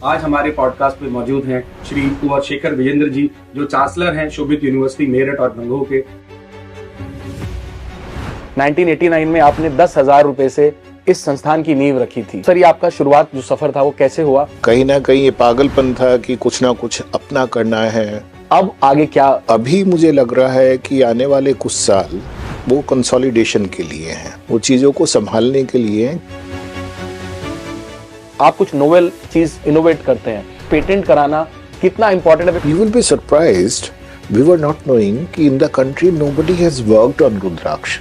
आज हमारे पॉडकास्ट में मौजूद हैं श्री कुंवर शेखर विजेंद्र जी, जो चांसलर हैं शोभित यूनिवर्सिटी मेरठ और दंगोह के। 1989 में आपने 10,000 रुपए से इस संस्थान की नींव रखी थी। सर, ये आपका शुरुआत जो सफर था वो कैसे हुआ? कहीं ना कहीं ये पागलपन था कि कुछ ना कुछ अपना करना है। अब आगे क्या? अभी मुझे लग रहा है कि आने वाले कुछ साल वो कंसोलिडेशन के लिए हैं, वो चीजों को संभालने के लिए। आप कुछ नोवेल चीज इनोवेट करते हैं, पेटेंट कराना कितना इंपॉर्टेंट है? You will be surprised, we were not knowing कि in the country nobody has worked on रुद्राक्ष।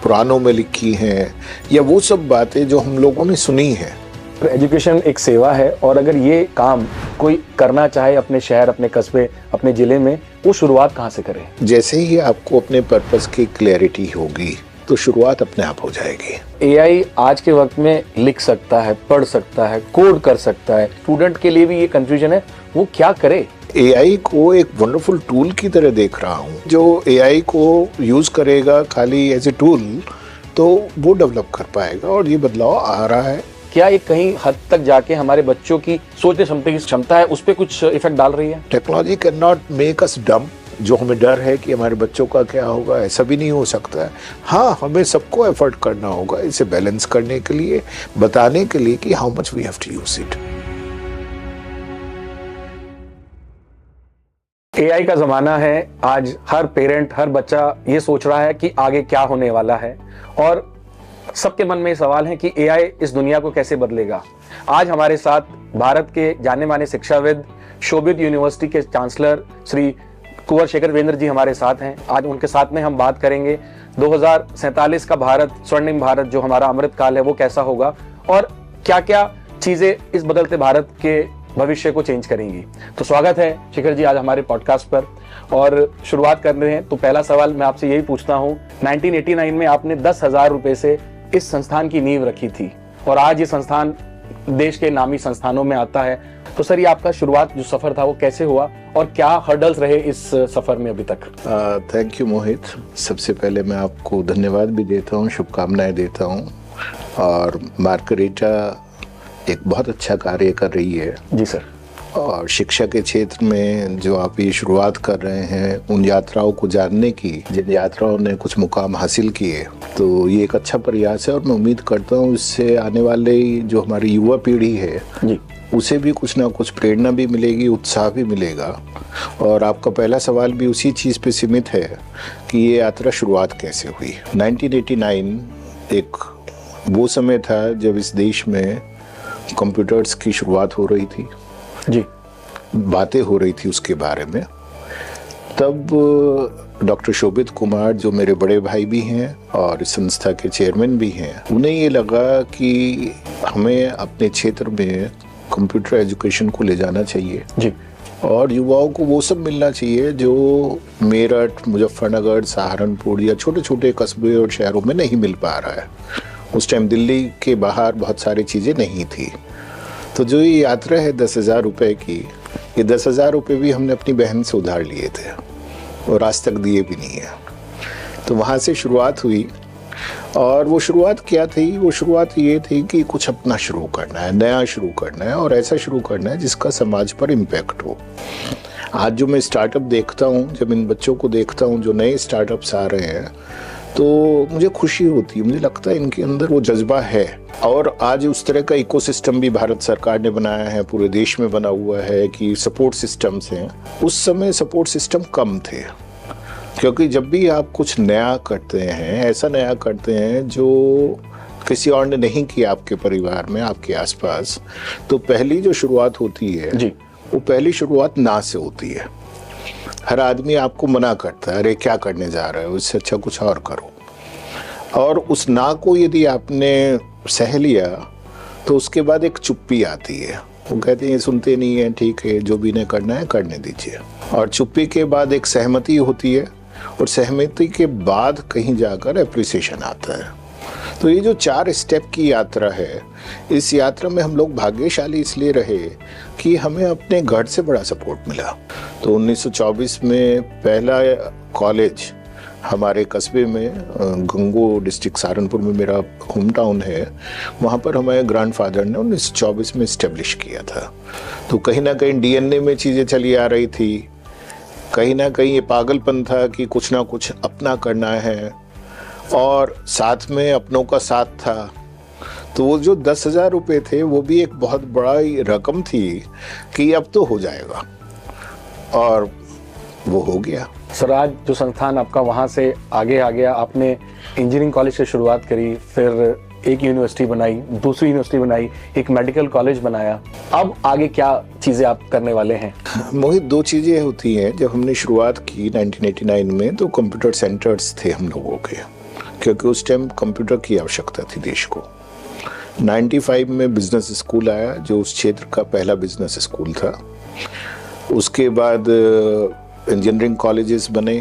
पुराणों में लिखी हैं या वो सब बातें जो हम लोगों ने सुनी है। एजुकेशन एक सेवा है, और अगर ये काम कोई करना चाहे अपने शहर, अपने कस्बे, अपने जिले में, वो शुरुआत कहाँ से करे? जैसे ही आपको अपने पर्पस की क्लैरिटी होगी तो शुरुआत अपने आप हो जाएगी। एआई आज के वक्त में लिख सकता है, पढ़ सकता है, कोड कर सकता है। स्टूडेंट के लिए भी ये कंफ्यूजन है, वो क्या करे? एआई को एक वंडरफुल टूल की तरह देख रहा हूँ। जो एआई को यूज करेगा खाली एज ए टूल, तो वो डेवलप कर पाएगा, और ये बदलाव आ रहा है। क्या ये कहीं हद तक जाके हमारे बच्चों की सोचने की क्षमता है, उस पर कुछ इफेक्ट डाल रही है? Technology can not make us डम। जो हमें डर है कि हमारे बच्चों का क्या होगा, ऐसा भी नहीं हो सकता है। हाँ, हमें सबको एफर्ट करना होगा इसे बैलेंस करने के लिए, बताने के लिए कि how much we have to use it. AI का जमाना है। आज हर पेरेंट, हर बच्चा ये सोच रहा है कि आगे क्या होने वाला है, और सबके मन में ये सवाल है कि एआई इस दुनिया को कैसे बदलेगा। आज हमारे साथ भारत के जाने माने शिक्षाविद, शोभित यूनिवर्सिटी के चांसलर श्री कुंवर शेखर विजेंद्र जी हमारे साथ हैं। आज उनके साथ में हम बात करेंगे 2047 का भारत, स्वर्णिम भारत जो हमारा अमृत काल है, वो कैसा होगा, और क्या क्या चीजें इस बदलते भारत के भविष्य को चेंज करेंगी। तो स्वागत है शेखर जी आज हमारे पॉडकास्ट पर, और शुरुआत कर रहे हैं। तो पहला सवाल मैं आपसे यही पूछता हूँ, 1989 में आपने 10,000 रुपए से इस संस्थान की नींव रखी थी, और आज ये संस्थान देश के नामी संस्थानों में आता है। तो सर, ये आपका शुरुआत जो सफर था वो कैसे हुआ, और क्या हर्डल्स रहे इस सफर में अभी तक? थैंक यू मोहित। सबसे पहले मैं आपको धन्यवाद भी देता हूँ, शुभकामनाएं देता हूँ। और मार्गरीटा एक बहुत अच्छा कार्य कर रही है। जी सर। और शिक्षा के क्षेत्र में जो आप ये शुरुआत कर रहे हैं, उन यात्राओं को जानने की, जिन यात्राओं ने कुछ मुकाम हासिल किए, तो ये एक अच्छा प्रयास है। और मैं उम्मीद करता हूँ इससे आने वाले जो हमारी युवा पीढ़ी है जी, उसे भी कुछ ना कुछ प्रेरणा भी मिलेगी, उत्साह भी मिलेगा। और आपका पहला सवाल भी उसी चीज़ पे सीमित है कि ये यात्रा शुरुआत कैसे हुई। 1989 एक वो समय था जब इस देश में कंप्यूटर्स की शुरुआत हो रही थी जी, बातें हो रही थी उसके बारे में। तब डॉक्टर शोभित कुमार, जो मेरे बड़े भाई भी हैं और इस संस्था के चेयरमैन भी हैं, उन्हें ये लगा कि हमें अपने क्षेत्र में कंप्यूटर एजुकेशन को ले जाना चाहिए जी, और युवाओं को वो सब मिलना चाहिए जो मेरठ, मुजफ्फरनगर, सहारनपुर या छोटे छोटे कस्बे और शहरों में नहीं मिल पा रहा है। उस टाइम दिल्ली के बाहर बहुत सारी चीज़ें नहीं थी। तो जो ये यात्रा है 10,000 रुपये की, ये 10,000 रुपये भी हमने अपनी बहन से उधार लिए थे और आज तक दिए भी नहीं है। तो वहाँ से शुरुआत हुई। और वो शुरुआत क्या थी? वो शुरुआत ये थी कि कुछ अपना शुरू करना है, नया शुरू करना है, और ऐसा शुरू करना है जिसका समाज पर इम्पैक्ट हो। आज जो मैं स्टार्टअप देखता हूँ, जब इन बच्चों को देखता हूँ जो नए स्टार्टअप्स आ रहे हैं, तो मुझे खुशी होती है। मुझे लगता है इनके अंदर वो जज्बा है। और आज उस तरह का इकोसिस्टम भी भारत सरकार ने बनाया है, पूरे देश में बना हुआ है कि सपोर्ट सिस्टम्स हैं। उस समय सपोर्ट सिस्टम कम थे, क्योंकि जब भी आप कुछ नया करते हैं, ऐसा नया करते हैं जो किसी और ने नहीं किया आपके परिवार में, आपके आसपास, तो पहली जो शुरुआत होती है जी, वो पहली शुरुआत ना से होती है। हर आदमी आपको मना करता है, अरे क्या करने जा रहे हो, इससे अच्छा कुछ और करो। और उस ना को यदि आपने सह लिया तो उसके बाद एक चुप्पी आती है। वो कहते हैं ये सुनते नहीं है, ठीक है, जो भी इन्हें करना है करने दीजिए। और चुप्पी के बाद एक सहमति होती है, और सहमति के बाद कहीं जाकर एप्रिसिएशन आता है। तो ये जो 4 स्टेप की यात्रा है, इस यात्रा में हम लोग भाग्यशाली इसलिए रहे कि हमें अपने घर से बड़ा सपोर्ट मिला। तो 1924 में पहला कॉलेज हमारे कस्बे में गंगो डिस्ट्रिक्ट सहारनपुर में मेरा होम टाउन है, वहाँ पर हमारे ग्रैंडफादर ने 1924 में इस्टेब्लिश किया था। तो कहीं ना कहीं डीएनए में चीज़ें चली आ रही थी, कहीं ना कहीं ये पागलपन था कि कुछ ना कुछ अपना करना है, और साथ में अपनों का साथ था। तो वो जो 10,000 रुपये थे वो भी एक बहुत बड़ा रकम थी कि अब तो हो जाएगा, और वो हो गया। सर, आज जो संस्थान आपका वहाँ से आगे आ गया, आपने इंजीनियरिंग कॉलेज से शुरुआत करी, फिर एक यूनिवर्सिटी बनाई, दूसरी यूनिवर्सिटी बनाई, एक मेडिकल कॉलेज बनाया, अब आगे क्या चीज़ें आप करने वाले हैं? मोहित, दो चीज़ें होती हैं। जब हमने शुरुआत की 1989 में तो कंप्यूटर सेंटर्स थे हम लोगों के, क्योंकि उस टाइम कंप्यूटर की आवश्यकता थी देश को। 95 में बिजनेस स्कूल आया, जो उस क्षेत्र का पहला बिजनेस स्कूल था। उसके बाद इंजीनियरिंग कॉलेजेस बने,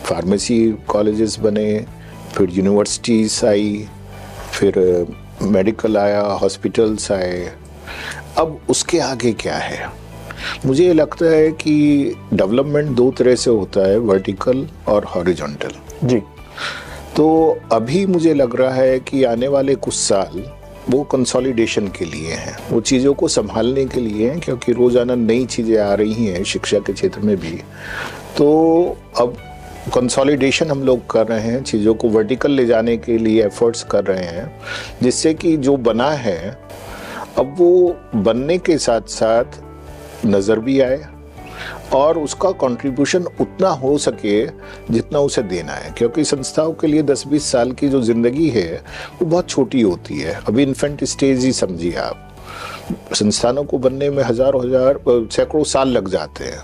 फार्मेसी कॉलेजेस बने, फिर यूनिवर्सिटीज़ आई, फिर मेडिकल आया, हॉस्पिटल्स आए। अब उसके आगे क्या है? मुझे ये लगता है कि डेवलपमेंट दो तरह से होता है, वर्टिकल और हॉरिजॉन्टल। जी। तो अभी मुझे लग रहा है कि आने वाले कुछ साल वो कंसोलिडेशन के लिए हैं, वो चीज़ों को संभालने के लिए हैं, क्योंकि रोज़ाना नई चीज़ें आ रही हैं शिक्षा के क्षेत्र में भी। तो अब कंसोलिडेशन हम लोग कर रहे हैं, चीज़ों को वर्टिकल ले जाने के लिए एफर्ट्स कर रहे हैं, जिससे कि जो बना है अब वो बनने के साथ साथ नज़र भी आए और उसका कंट्रीब्यूशन उतना हो सके जितना उसे देना है। क्योंकि संस्थाओं के लिए 10-20 साल की जो ज़िंदगी है वो बहुत छोटी होती है। अभी इन्फेंट स्टेज ही समझिए आप, संस्थानों को बनने में सैकड़ों साल लग जाते हैं।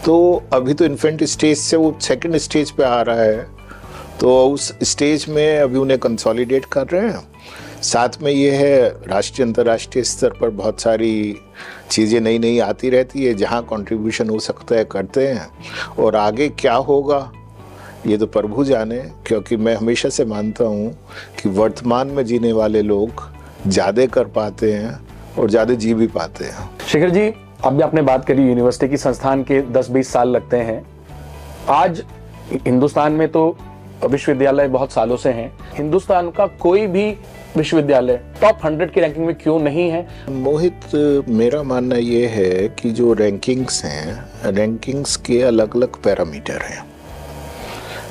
तो अभी तो इन्फेंट स्टेज से वो सेकंड स्टेज पे आ रहा है, तो उस स्टेज में अभी उन्हें कंसोलिडेट कर रहे हैं। साथ में ये है, राष्ट्रीय अंतर्राष्ट्रीय स्तर पर बहुत सारी चीज़ें नई नई आती रहती है, जहाँ कंट्रीब्यूशन हो सकता है करते हैं, और आगे क्या होगा ये तो प्रभु जाने। क्योंकि मैं हमेशा से मानता हूँ कि वर्तमान में जीने वाले लोग ज़्यादा कर पाते हैं और ज़्यादा जी भी पाते हैं। शेखर जी, अभी आपने बात करी यूनिवर्सिटी की, संस्थान के 10-20 साल लगते हैं। आज हिंदुस्तान में तो विश्वविद्यालय बहुत सालों से हैं, हिंदुस्तान का कोई भी विश्वविद्यालय टॉप 100 की रैंकिंग में क्यों नहीं है? मोहित, मेरा मानना ये है कि जो रैंकिंग्स हैं, रैंकिंग्स के अलग अलग पैरामीटर हैं।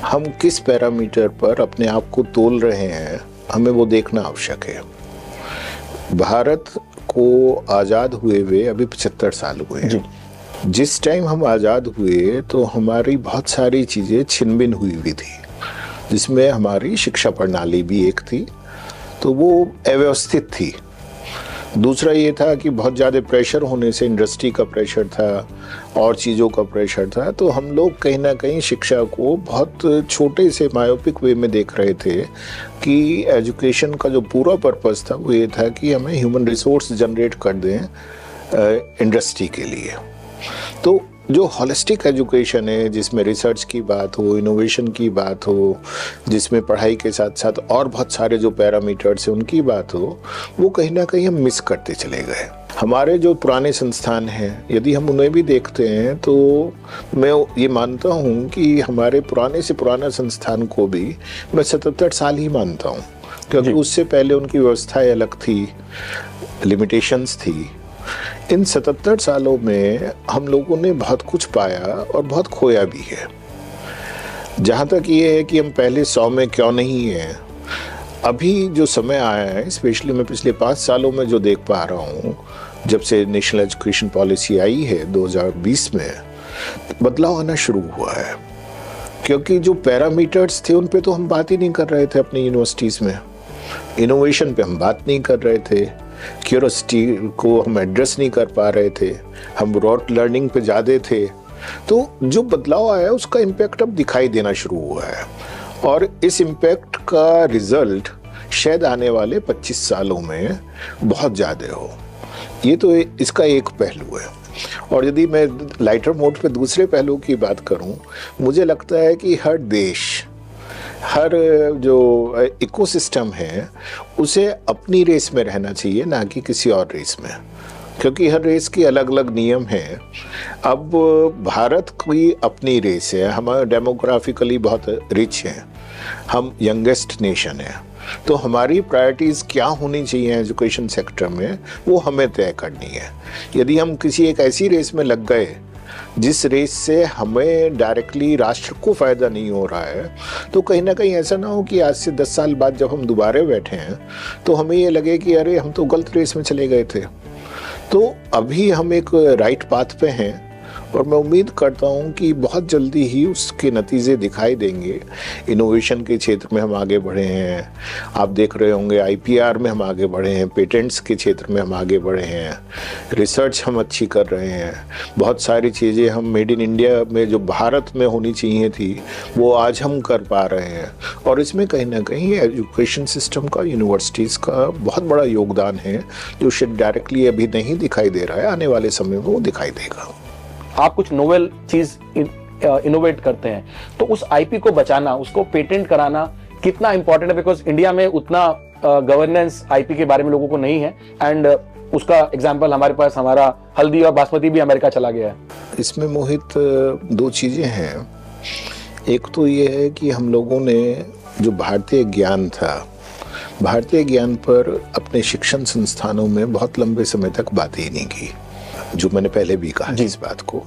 हम किस पैरामीटर पर अपने आप को तोल रहे हैं, हमें वो देखना आवश्यक है। भारत को आज़ाद हुए अभी 75 साल हुए हैं। जिस टाइम हम आज़ाद हुए तो हमारी बहुत सारी चीज़ें छिन-भिन हुई थी, जिसमें हमारी शिक्षा प्रणाली भी एक थी, तो वो अव्यवस्थित थी। दूसरा ये था कि बहुत ज़्यादा प्रेशर होने से, इंडस्ट्री का प्रेशर था और चीज़ों का प्रेशर था, तो हम लोग कहीं ना कहीं शिक्षा को बहुत छोटे से मायोपिक वे में देख रहे थे कि एजुकेशन का जो पूरा पर्पस था वो ये था कि हमें ह्यूमन रिसोर्स जनरेट कर दें इंडस्ट्री के लिए। तो जो होलिस्टिक एजुकेशन है, जिसमें रिसर्च की बात हो, इनोवेशन की बात हो, जिसमें पढ़ाई के साथ साथ और बहुत सारे जो पैरामीटर्स हैं उनकी बात हो, वो कहीं ना कहीं हम मिस करते चले गए। हमारे जो पुराने संस्थान हैं, यदि हम उन्हें भी देखते हैं तो मैं ये मानता हूँ कि हमारे पुराने से पुराना संस्थान को भी मैं 77 साल ही मानता हूँ, क्योंकि उससे पहले उनकी व्यवस्थाएं अलग थी, लिमिटेशंस थी। इन 77 सालों में हम लोगों ने बहुत कुछ पाया और बहुत खोया भी है। जहाँ तक ये है कि हम पहले 100 में क्यों नहीं हैं, अभी जो समय आया है, स्पेशली मैं पिछले 5 सालों में जो देख पा रहा हूँ, जब से नेशनल एजुकेशन पॉलिसी आई है 2020 में, बदलाव आना शुरू हुआ है। क्योंकि जो पैरामीटर्स थे उन पे तो हम बात ही नहीं कर रहे थे अपनी यूनिवर्सिटीज़ में, इनोवेशन पे हम बात नहीं कर रहे थे, क्यूरियोसिटी को हम एड्रेस नहीं कर पा रहे थे, हम रॉट लर्निंग पे ज़्यादा थे। तो जो बदलाव आया उसका इम्पैक्ट अब दिखाई देना शुरू हुआ है, और इस इम्पैक्ट का रिजल्ट शायद आने वाले 25 सालों में बहुत ज़्यादा हो। ये तो इसका एक पहलू है। और यदि मैं लाइटर मोड पे दूसरे पहलू की बात करूं, मुझे लगता है कि हर देश, हर जो इकोसिस्टम है, उसे अपनी रेस में रहना चाहिए, ना कि किसी और रेस में। क्योंकि हर रेस के अलग अलग नियम हैं। अब भारत की अपनी रेस है, हम डेमोग्राफिकली बहुत रिच हैं, हम यंगेस्ट नेशन है, तो हमारी प्रायोरिटीज़ क्या होनी चाहिए एजुकेशन सेक्टर में वो हमें तय करनी है। यदि हम किसी एक ऐसी रेस में लग गए जिस रेस से हमें डायरेक्टली राष्ट्र को फ़ायदा नहीं हो रहा है, तो कहीं ना कहीं ऐसा ना हो कि आज से 10 साल बाद जब हम दोबारा बैठे हैं तो हमें ये लगे कि अरे हम तो गलत रेस में चले गए थे। तो अभी हम एक राइट पाथ पे हैं और मैं उम्मीद करता हूं कि बहुत जल्दी ही उसके नतीजे दिखाई देंगे। इनोवेशन के क्षेत्र में हम आगे बढ़े हैं, आप देख रहे होंगे आईपीआर में हम आगे बढ़े हैं, पेटेंट्स के क्षेत्र में हम आगे बढ़े हैं, रिसर्च हम अच्छी कर रहे हैं, बहुत सारी चीज़ें हम मेड इन इंडिया में जो भारत में होनी चाहिए थी वो आज हम कर पा रहे हैं। और इसमें कहीं ना कहीं एजुकेशन सिस्टम का, यूनिवर्सिटीज़ का बहुत बड़ा योगदान है जो शायद डायरेक्टली अभी नहीं दिखाई दे रहा है, आने वाले समय में वो दिखाई देगा। आप कुछ नोवेल चीज इनोवेट करते हैं तो उस आईपी को बचाना, उसको पेटेंट कराना कितना इंपॉर्टेंट है? बिकॉज इंडिया में उतना गवर्नेंस आईपी के बारे में लोगों को नहीं है, एंड उसका एग्जांपल हमारे पास हमारा हल्दी और बासमती भी अमेरिका चला गया है। इसमें मोहित दो चीजें हैं। एक तो ये है कि हम लोगों ने जो भारतीय ज्ञान था, भारतीय ज्ञान पर अपने शिक्षण संस्थानों में बहुत लंबे समय तक बात ही नहीं की, जो मैंने पहले भी कहा इस बात को।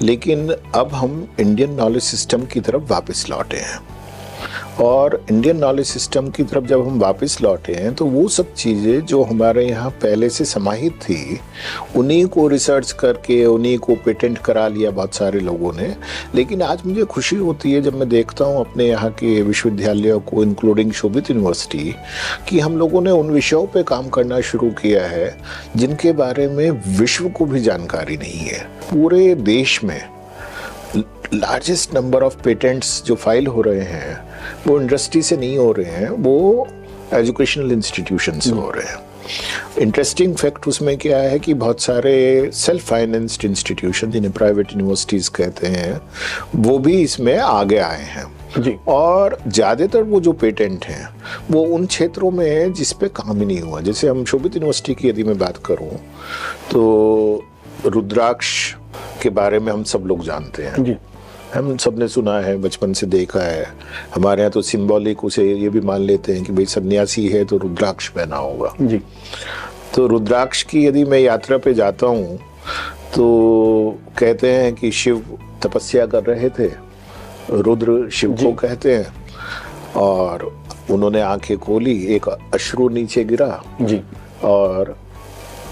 लेकिन अब हम इंडियन नॉलेज सिस्टम की तरफ वापस लौटे हैं, और इंडियन नॉलेज सिस्टम की तरफ जब हम वापस लौटे हैं तो वो सब चीज़ें जो हमारे यहाँ पहले से समाहित थी उन्हीं को रिसर्च करके उन्हीं को पेटेंट करा लिया बहुत सारे लोगों ने। लेकिन आज मुझे खुशी होती है जब मैं देखता हूँ अपने यहाँ के विश्वविद्यालयों को, इंक्लूडिंग शोभित यूनिवर्सिटी, कि हम लोगों ने उन विषयों पे काम करना शुरू किया है जिनके बारे में विश्व को भी जानकारी नहीं है। पूरे देश में लार्जेस्ट नंबर ऑफ पेटेंट्स जो फाइल हो रहे हैं वो इंडस्ट्री से नहीं हो रहे हैं, वो एजुकेशनल इंस्टीट्यूशन से हो रहे हैं। इंटरेस्टिंग फैक्ट उसमें क्या है कि बहुत सारे सेल्फ फाइनेंस्ड इंस्टीट्यूशन, जिन्हें प्राइवेट यूनिवर्सिटीज़ कहते हैं, वो भी इसमें आगे आए हैं जी। और ज़्यादातर वो जो पेटेंट हैं वो उन क्षेत्रों में है जिस पे काम ही नहीं हुआ। जैसे हम शोभित यूनिवर्सिटी की यदि मैं बात करूँ तो रुद्राक्ष के बारे में हम सब लोग जानते हैं जी। हम सब ने सुना है, बचपन से देखा है। हमारे यहाँ तो सिंबॉलिक उसे ये भी मान लेते हैं कि भाई सन्यासी है तो रुद्राक्ष पहना होगा जी। तो रुद्राक्ष की यदि मैं यात्रा पे जाता हूँ तो कहते हैं कि शिव तपस्या कर रहे थे, रुद्र शिव को कहते हैं, और उन्होंने आंखें खोली, एक अश्रु नीचे गिरा जी और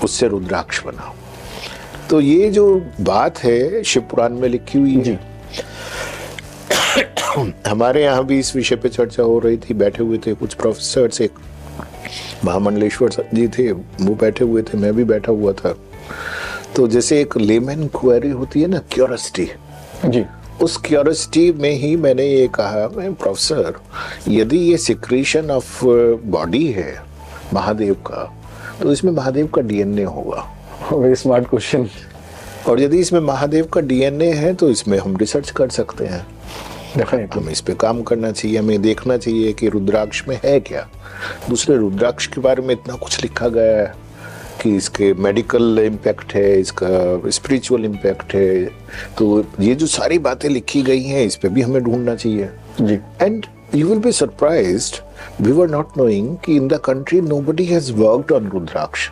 उससे रुद्राक्ष बना। तो ये जो बात है शिव पुराण में लिखी हुई है। हमारे यहाँ भी इस विषय पे चर्चा हो रही थी, बैठे हुए थे कुछ प्रोफेसर्स, एक महामंडलेश्वर जी थे, वो बैठे हुए थे, मैं भी बैठा हुआ था। तो जैसे एक लेमन क्वेरी होती है ना, क्यूरियोसिटी जी, उस क्यूरियोसिटी में ही मैंने ये कहा, मैं प्रोफेसर, यदि ये सिक्रीशन ऑफ बॉडी है महादेव का तो इसमें महादेव का डीएनए होगा। Very smart question. और यदि इसमें महादेव का डीएनए है तो इसमें हम रिसर्च कर सकते हैं, हमें इस पे काम करना चाहिए, हमें देखना चाहिए कि रुद्राक्ष में है क्या। दूसरे रुद्राक्ष के बारे में इतना कुछ लिखा गया है कि इसके मेडिकल इम्पैक्ट है, इसका स्पिरिचुअल इम्पैक्ट है, तो ये जो सारी बातें लिखी गई हैं इस पे भी हमें ढूंढना चाहिए जी। And you will be surprised, we were not knowing कि in the country nobody has worked on rudraksha.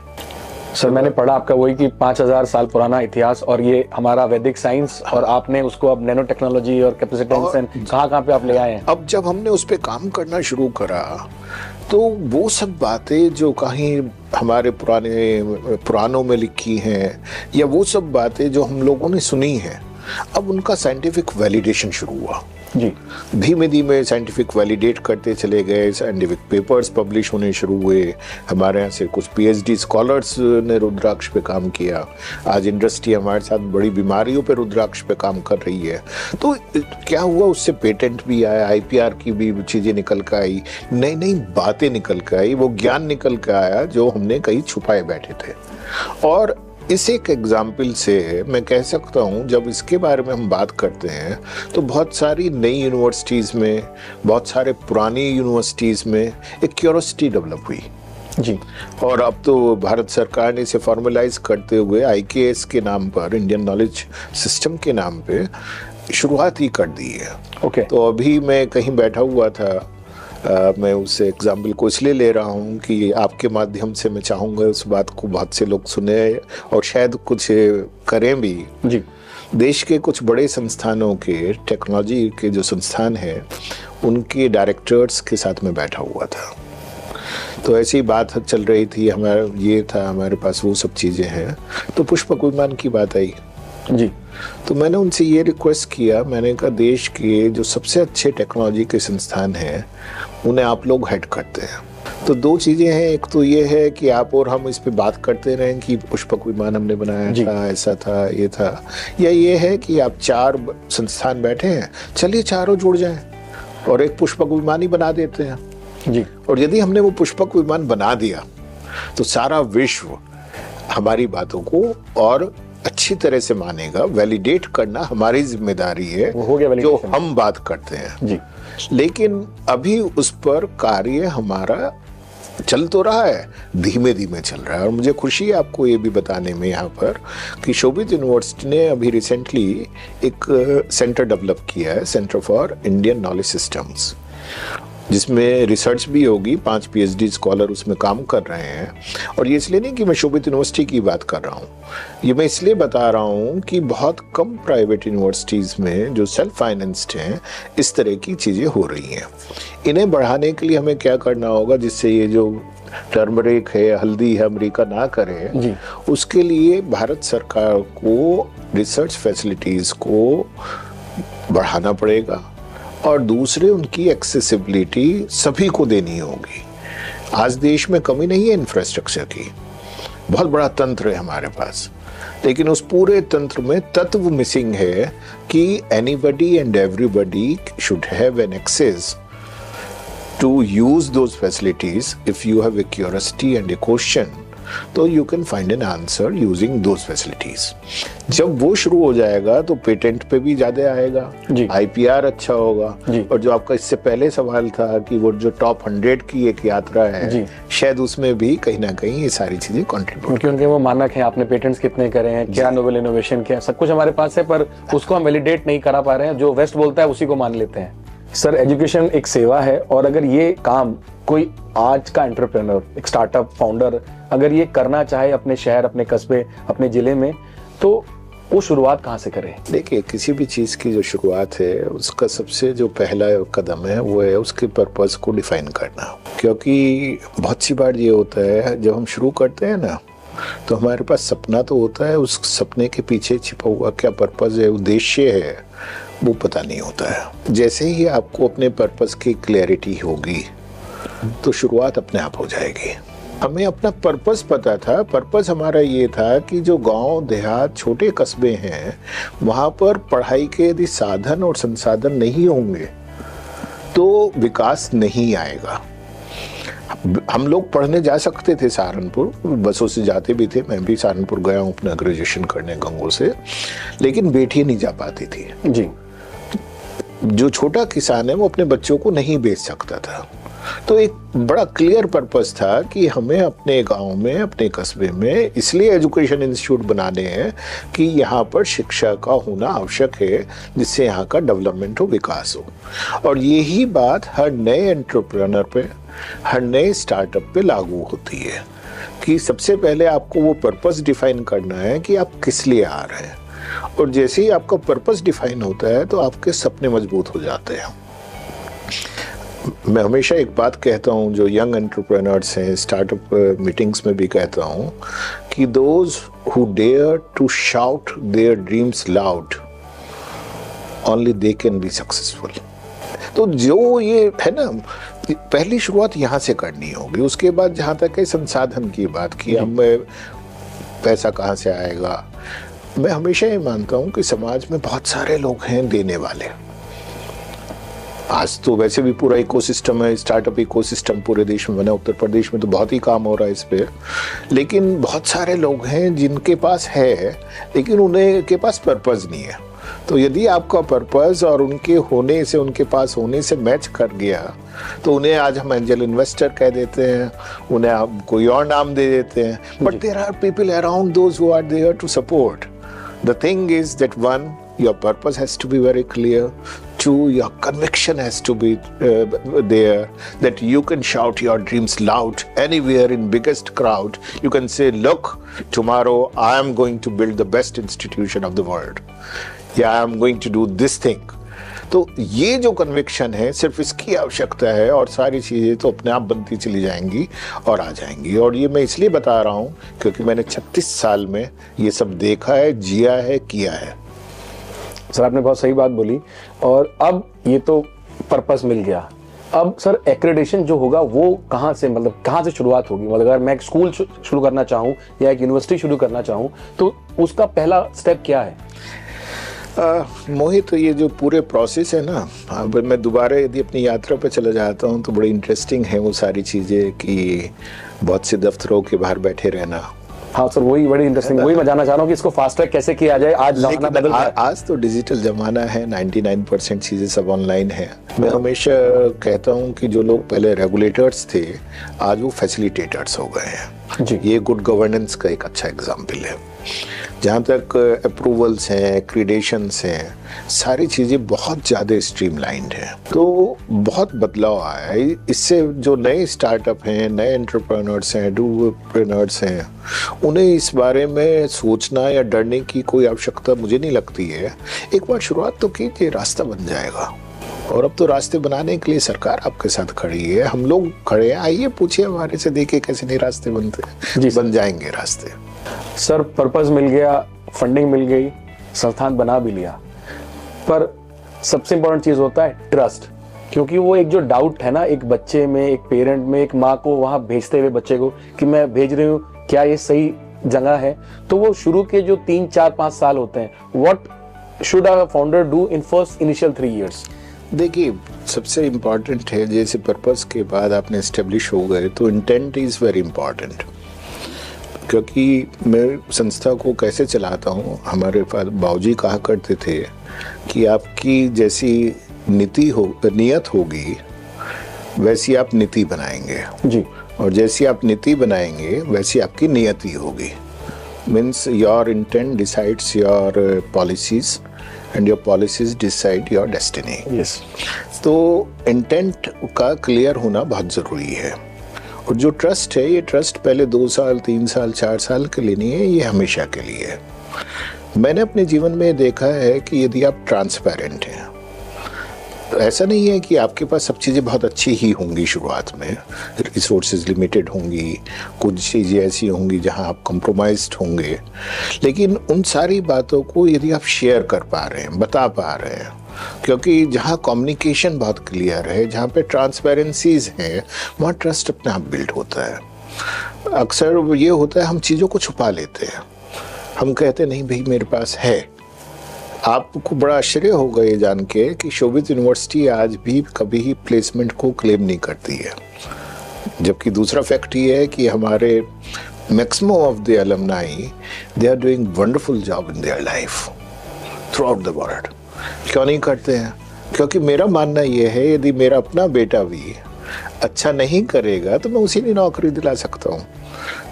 Sir मैंने पढ़ा आपका वही कि 5000 साल पुराना इतिहास और ये हमारा वैदिक साइंस, और आपने उसको अब नैनो टेक्नोलॉजी और कैपेसिटेंस कहाँ पे आप ले आए हैं। अब जब हमने उस पे काम करना शुरू करा तो वो सब बातें जो कहीं हमारे पुरानों में लिखी हैं या वो सब बातें जो हम लोगों ने सुनी हैं, अब उनका साइंटिफिक वैलिडेशन शुरू हुआ जी। धीमे धीमे साइंटिफिक वैलिडेट करते चले गए, साइंटिफिक पेपर्स पब्लिश होने शुरू हुए। हमारे यहाँ से कुछ पीएचडी स्कॉलर्स ने रुद्राक्ष पे काम किया। आज इंडस्ट्री हमारे साथ बड़ी बीमारियों पे रुद्राक्ष पे काम कर रही है। तो क्या हुआ, उससे पेटेंट भी आया, आईपीआर की भी चीज़ें निकल कर आई, नई नई बातें निकल कर आई, वो ज्ञान निकल कर आया जो हमने कहीं छुपाए बैठे थे। और इस एक एग्जाम्पल से मैं कह सकता हूँ, जब इसके बारे में हम बात करते हैं तो बहुत सारी नई यूनिवर्सिटीज़ में, बहुत सारे पुरानी यूनिवर्सिटीज़ में एक क्यूरियोसिटी डेवलप हुई जी। और अब तो भारत सरकार ने इसे फॉर्मलाइज करते हुए IKS के नाम पर, इंडियन नॉलेज सिस्टम के नाम पे शुरुआत ही कर दी है। ओके। तो अभी मैं कहीं बैठा हुआ था, मैं उस एग्जाम्पल को इसलिए ले रहा हूँ कि आपके माध्यम से मैं चाहूँगा उस बात को बहुत से लोग सुने और शायद कुछ करें भी। जी। देश के कुछ बड़े संस्थानों के, टेक्नोलॉजी के जो संस्थान हैं, उनके डायरेक्टर्स के साथ में बैठा हुआ था। तो ऐसी बात चल रही थी, हमारा ये था, हमारे पास वो सब चीज़ें हैं, तो पुष्पक विमान की बात आई। जी। तो मैंने उनसे ये रिक्वेस्ट किया, मैंने कहा देश के जो सबसे अच्छे टेक्नोलॉजी के संस्थान हैं उन्हें आप लोग हेड करते हैं। तो दो चीज़ें हैं, एक तो ये है कि आप और हम इस पे बात करते रहें कि पुष्पक विमान हमने बनाया था, ऐसा था, ये था, या ये है कि आप 4 संस्थान बैठे हैं, चलिए चारों जुड़ जाएं और एक पुष्पक विमान ही बना देते हैं। जी। और यदि हमने वो पुष्पक विमान बना दिया तो सारा विश्व हमारी बातों को और अच्छी तरह से मानेगा। वैलिडेट करना हमारी जिम्मेदारी है, वो हो गया जो हम बात करते हैं। जी। लेकिन अभी उस पर कार्य हमारा चल तो रहा है, धीमे धीमे चल रहा है। और मुझे खुशी है आपको ये भी बताने में यहाँ पर कि शोभित यूनिवर्सिटी ने अभी रिसेंटली एक सेंटर डेवलप किया है, centre for Indian knowledge systems, जिसमें रिसर्च भी होगी। 5 PhD स्कॉलर उसमें काम कर रहे हैं। और ये इसलिए नहीं कि मैं शोभित यूनिवर्सिटी की बात कर रहा हूँ, ये मैं इसलिए बता रहा हूँ कि बहुत कम प्राइवेट यूनिवर्सिटीज़ में जो सेल्फ फाइनेंस्ड हैं, इस तरह की चीज़ें हो रही हैं। इन्हें बढ़ाने के लिए हमें क्या करना होगा, जिससे ये जो टर्मरिक है, हल्दी है, अमेरिका ना करे, उसके लिए भारत सरकार को रिसर्च फैसिलिटीज़ को बढ़ाना पड़ेगा और दूसरे उनकी एक्सेसिबिलिटी सभी को देनी होगी। आज देश में कमी नहीं है इंफ्रास्ट्रक्चर की, बहुत बड़ा तंत्र है हमारे पास, लेकिन उस पूरे तंत्र में तत्व मिसिंग है कि anybody and everybody should have an access to use those facilities. If you have a curiosity and a question, तो you can find an answer using those facilities. जब वो शुरू हो जाएगा तो पेटेंट पे भी ज्यादा आएगा, IPR अच्छा होगा। और जो आपका इससे पहले सवाल था कि वो जो टॉप 100 की एक यात्रा है, शायद उसमें भी कहीं ना कहीं ये सारी चीजें कंट्रीब्यूट, क्योंकि वो मानक है, आपने पेटेंट्स कितने करे हैं, क्या नोबेल इनोवेशन क्या, सब कुछ हमारे पास है, पर उसको हम वैलिडेट नहीं करा पा रहे हैं। जो वेस्ट बोलता है उसी को मान लेते हैं। सर, एजुकेशन एक सेवा है, और अगर ये काम कोई आज का एंटरप्रेन्योर, एक स्टार्टअप फाउंडर अगर ये करना चाहे अपने शहर, अपने कस्बे, अपने जिले में, तो वो शुरुआत कहाँ से करें? देखिए, किसी भी चीज़ की जो शुरुआत है, उसका सबसे जो पहला कदम है वो है उसके पर्पस को डिफाइन करना। क्योंकि बहुत सी बार ये होता है, जब हम शुरू करते हैं ना, तो हमारे पास सपना तो होता है, उस सपने के पीछे छिपा हुआ क्या पर्पस है, उद्देश्य है, वो पता नहीं होता है। जैसे ही आपको अपने पर्पस की क्लैरिटी होगी तो शुरुआत अपने आप हो जाएगी। हमें अपना पर्पस पता था। पर्पस हमारा ये था कि जो गांव देहात, छोटे कस्बे हैं, वहाँ पर पढ़ाई के यदि साधन और संसाधन नहीं होंगे तो विकास नहीं आएगा। हम लोग पढ़ने जा सकते थे सहारनपुर, बसों से जाते भी थे, मैं भी सहारनपुर गया हूँ अपना ग्रेजुएशन करने गंगों से, लेकिन बेटियां नहीं जा पाती थी जी। जो छोटा किसान है वो अपने बच्चों को नहीं बेच सकता था। तो एक बड़ा क्लियर पर्पस था कि हमें अपने गांव में, अपने कस्बे में इसलिए एजुकेशन इंस्टीट्यूट बनाने हैं कि यहाँ पर शिक्षा का होना आवश्यक है, जिससे यहाँ का डेवलपमेंट हो, विकास हो। और यही बात हर नए एंटरप्रेन्योर पे, हर नए स्टार्टअप पे लागू होती है कि सबसे पहले आपको वो पर्पस डिफाइन करना है कि आप किस लिए आ रहे हैं। और जैसे ही आपका पर्पस डिफाइन होता है तो आपके सपने मजबूत हो जाते हैं। मैं हमेशा एक बात कहता हूँ, जो यंग एंटरप्रेन्योर्स हैं, स्टार्टअप मीटिंग्स में भी कहता हूँ कि those who dare to shout their dreams loud, only they can be successful. तो जो ये है ना, पहली शुरुआत यहाँ से करनी होगी। उसके बाद जहाँ तक है संसाधन की बात की, हमें पैसा कहाँ से आएगा, मैं हमेशा ये मानता हूँ कि समाज में बहुत सारे लोग हैं देने वाले। आज तो वैसे भी पूरा इकोसिस्टम है, स्टार्टअप इकोसिस्टम पूरे देश में बना, उत्तर प्रदेश में तो बहुत ही काम हो रहा है इस पे। लेकिन बहुत सारे लोग हैं जिनके पास है, लेकिन उन्हें के पास पर्पस नहीं है। तो यदि आपका पर्पस और उनके होने से, उनके पास होने से मैच कर गया, तो उन्हें आज हम एंजल इन्वेस्टर कह देते हैं, उन्हें आप कोई और नाम दे देते हैं, but there are people around those who are there to support. The thing is that one, your purpose has to be very clear. Two, your conviction has to be there, that you can shout your dreams loud anywhere in biggest crowd. You can say, look, tomorrow I am going to build the best institution of the world. Yeah, I am going to do this thing. तो ये जो conviction है, सिर्फ इसकी आवश्यकता है और सारी चीज़ें तो अपने आप बनती चली जाएंगी और आ जाएंगी. और ये मैं इसलिए बता रहा हूँ क्योंकि मैंने 36 साल में ये सब देखा है, जिया है, किया है. सर आपने बहुत सही बात बोली. और अब ये तो पर्पस मिल गया, अब सर एक्रेडिटेशन जो होगा वो कहाँ से, मतलब कहाँ से शुरुआत होगी? मतलब अगर मैं एक स्कूल शुरू करना चाहूँ या एक यूनिवर्सिटी शुरू करना चाहूँ तो उसका पहला स्टेप क्या है? मोहित, तो ये जो पूरे प्रोसेस है ना, अब मैं दोबारा यदि अपनी यात्रा पे चला जाता हूँ तो बड़ी इंटरेस्टिंग है वो सारी चीज़ें कि बहुत से दफ्तरों के बाहर बैठे रहना. हाँ सर, वही बड़ी इंटरेस्टिंग, वही मैं जानना चाह रहा हूँ कि इसको फास्ट ट्रैक कैसे किया जाए. आज जमाना बदल गया, आज तो डिजिटल जमाना है, 99% चीज़ें सब ऑनलाइन है. मैं हमेशा कहता हूँ कि जो लोग पहले रेगुलेटर्स थे आज वो फैसिलिटेटर्स हो गए हैं जी. ये गुड गवर्नेंस का एक अच्छा एग्जाम्पल है. जहाँ तक अप्रूवल्स हैं, एक्रीडेशंस हैं, सारी चीज़ें बहुत ज़्यादा स्ट्रीमलाइंड हैं. तो बहुत बदलाव आया है. इससे जो नए स्टार्टअप हैं, नए एंटरप्रेन्योर्स हैं, डूप्रेन्योर्स हैं, उन्हें इस बारे में सोचना या डरने की कोई आवश्यकता मुझे नहीं लगती है. एक बार शुरुआत तो कीजिए, रास्ता बन जाएगा. और अब तो रास्ते बनाने के लिए सरकार आपके साथ खड़ी है, हम लोग खड़े हैं. आइए पूछिए हमारे से, देखिए कैसे नहीं रास्ते बनते हैं. बन जाएंगे रास्ते. सर पर्पस मिल गया, फंडिंग मिल गई, संस्थान बना भी लिया, पर सबसे इंपॉर्टेंट चीज होता है ट्रस्ट. क्योंकि वो एक जो डाउट है ना एक बच्चे में, एक पेरेंट में, एक माँ को वहां भेजते हुए बच्चे को कि मैं भेज रही हूँ, क्या ये सही जगह है? तो वो शुरू के जो 3, 4, 5 साल होते हैं, what should a founder do in first initial 3 years? देखिए, सबसे इम्पॉर्टेंट है, जैसे पर्पस के बाद आपने एस्टेब्लिश हो गए तो इंटेंट इज़ वेरी इम्पॉर्टेंट. क्योंकि मैं संस्था को कैसे चलाता हूँ, हमारे पास बाबूजी कहा करते थे कि आपकी जैसी नियत होगी वैसी आप नीति बनाएंगे जी, और जैसी आप नीति बनाएंगे वैसी आपकी नियति होगी. Means your intent decides your policies and your policies decide your destiny. Yes. तो इंटेंट का क्लियर होना बहुत ज़रूरी है. और जो ट्रस्ट है, ये ट्रस्ट पहले 2 साल, 3 साल, 4 साल के लिए नहीं है, ये हमेशा के लिए है. मैंने अपने जीवन में देखा है कि यदि आप ट्रांसपेरेंट हैं, तो ऐसा नहीं है कि आपके पास सब चीज़ें बहुत अच्छी ही होंगी. शुरुआत में रिसोर्सेज लिमिटेड होंगी, कुछ चीज़ें ऐसी होंगी जहां आप कंप्रोमाइज्ड होंगे, लेकिन उन सारी बातों को यदि आप शेयर कर पा रहे हैं, बता पा रहे हैं, क्योंकि जहाँ कम्युनिकेशन बहुत क्लियर है, जहाँ पे ट्रांसपेरेंसीज हैं, वहाँ ट्रस्ट अपने आप बिल्ड होता है. अक्सर ये होता है हम चीज़ों को छुपा लेते हैं, हम कहते नहीं भाई मेरे पास है. आपको बड़ा आश्चर्य होगा ये जान के कि शोभित यूनिवर्सिटी आज भी कभी ही प्लेसमेंट को क्लेम नहीं करती है. जबकि दूसरा फैक्ट ये है कि हमारे maximum of the alumni they are doing wonderful job in their life throughout the world. क्यों नहीं करते हैं? क्योंकि मेरा मानना यह है यदि मेरा अपना बेटा भी अच्छा नहीं करेगा तो मैं उसी ने नौकरी दिला सकता हूँ.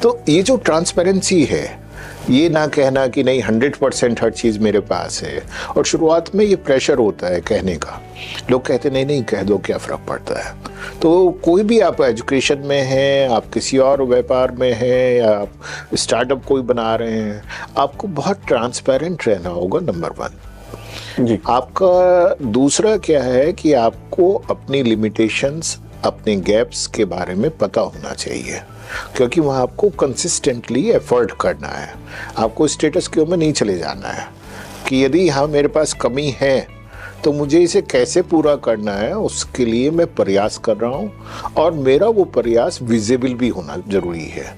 तो ये जो ट्रांसपेरेंसी है, ये ना कहना कि नहीं 100% हर चीज़ मेरे पास है. और शुरुआत में ये प्रेशर होता है कहने का, लोग कहते नहीं नहीं कह दो क्या फ़र्क पड़ता है. तो कोई भी, आप एजुकेशन में हैं, आप किसी और व्यापार में हैं, या आप स्टार्टअप कोई बना रहे हैं, आपको बहुत ट्रांसपेरेंट रहना होगा. नंबर 1 जी. आपका दूसरा क्या है कि आपको अपनी लिमिटेशंस, अपने गैप्स के बारे में पता होना चाहिए, क्योंकि वहाँ आपको कंसिस्टेंटली एफर्ट करना है. आपको स्टेटस क्यू में नहीं चले जाना है कि यदि हाँ मेरे पास कमी है तो मुझे इसे कैसे पूरा करना है, उसके लिए मैं प्रयास कर रहा हूँ और मेरा वो प्रयास विजिबल भी होना जरूरी है.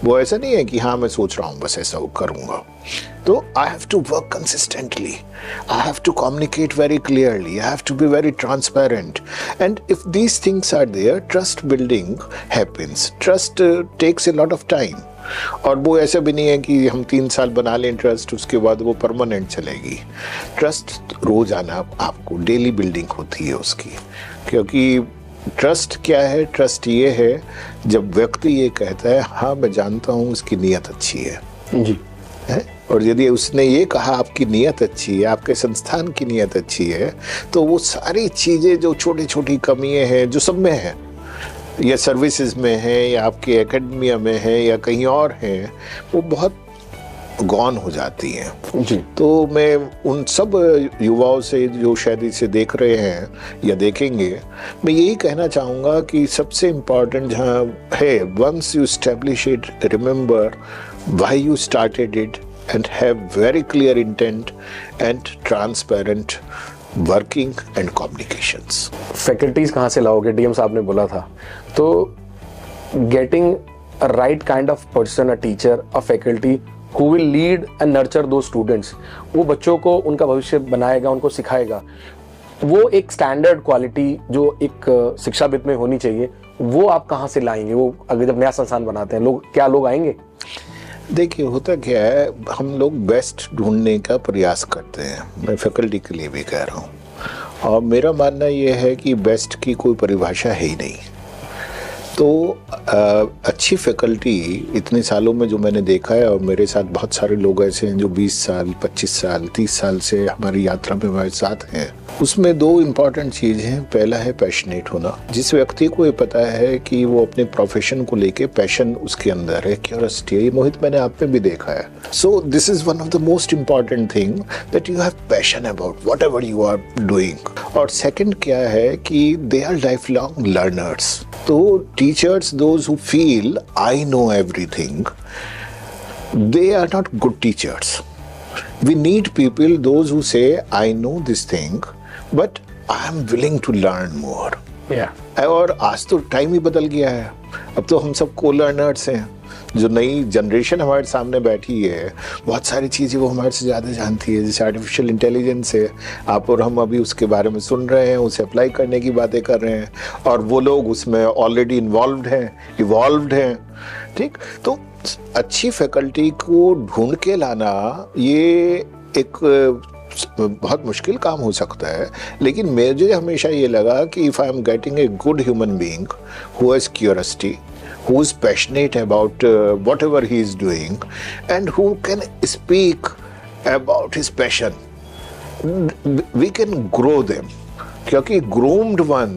वो ऐसा नहीं है कि हाँ मैं सोच रहा हूँ बस ऐसा करूँगा. तो I have to work consistently, I have to communicate very clearly, I have to be very transparent. And if these things are there, trust building happens. Trust takes a lot of time. और वो ऐसा भी नहीं है कि हम 3 साल बना लें ट्रस्ट, उसके बाद वो परमानेंट चलेगी। ट्रस्ट रोज आना आपको डेली बिल्डिंग होती है उसकी, क्योंकि ट्रस्ट क्या है? ट्रस्ट ये है जब व्यक्ति ये कहता है हाँ मैं जानता हूँ उसकी नीयत अच्छी है जी, है? और यदि उसने ये कहा आपकी नीयत अच्छी है, आपके संस्थान की नीयत अच्छी है, तो वो सारी चीज़ें जो छोटी छोटी कमियां हैं जो सब में है, या सर्विसेज में है या आपके एकेडमिया में है या कहीं और हैं, वो बहुत गौन हो जाती हैं। जी। तो मैं उन सब युवाओं से जो शायद इसे देख रहे हैं या देखेंगे, मैं यही कहना चाहूँगा कि सबसे इम्पॉर्टेंट जहाँ है, once you establish it, remember why you started it and have very clear intent and transparent working and communications. Faculties कहाँ से लाओगे? डीएम साहब ने बोला था, तो getting a right kind of person, a teacher, a faculty who will lead and nurture those students, वो बच्चों को उनका भविष्य बनाएगा, उनको सिखाएगा। वो एक स्टैंडर्ड क्वालिटी जो एक शिक्षाविद में होनी चाहिए, वो आप कहाँ से लाएंगे? वो अगर जब नया संस्थान बनाते हैं, क्या लोग आएंगे? देखिए होता क्या है, हम लोग बेस्ट ढूंढने का प्रयास करते हैं, मैं फैकल्टी के लिए भी कह रहा हूँ, और मेरा मानना ये है कि बेस्ट की कोई परिभाषा है ही नहीं। तो अच्छी फैकल्टी इतने सालों में जो मैंने देखा है, और मेरे साथ बहुत सारे लोग ऐसे हैं जो 20 साल 25 साल 30 साल से हमारी यात्रा में हमारे साथ हैं, उसमें 2 इम्पॉर्टेंट चीज़ हैं। पहला है पैशनेट होना, जिस व्यक्ति को ये पता है कि वो अपने प्रोफेशन को लेके पैशन उसके अंदर है, क्यूरियोसिटी है। ये मोहित मैंने आप में भी देखा है। So this is one of the most important thing, that you have passion about whatever you are doing. और सेकेंड क्या है कि they are life long learners. तो teachers, those who feel I know everything, they are not good teachers. We need people, those who say I know this thing, but I am willing to learn more. Yeah. और आज तो time ही बदल गया है, अब तो हम सब को-लर्नर्स हैं। जो नई जनरेशन हमारे सामने बैठी है, बहुत सारी चीज़ें वो हमारे से ज़्यादा जानती है, जैसे आर्टिफिशियल इंटेलिजेंस है, आप और हम अभी उसके बारे में सुन रहे हैं, उसे अप्लाई करने की बातें कर रहे हैं, और वो लोग उसमें ऑलरेडी इवॉल्व्ड हैं। ठीक, तो अच्छी फैकल्टी को ढूंढ के लाना ये एक बहुत मुश्किल काम हो सकता है, लेकिन मुझे हमेशा ये लगा कि if I am getting a good human being who has curiosity, who is passionate about whatever he is doing, and who can speak about his passion, we can grow them. Kyunki groomed one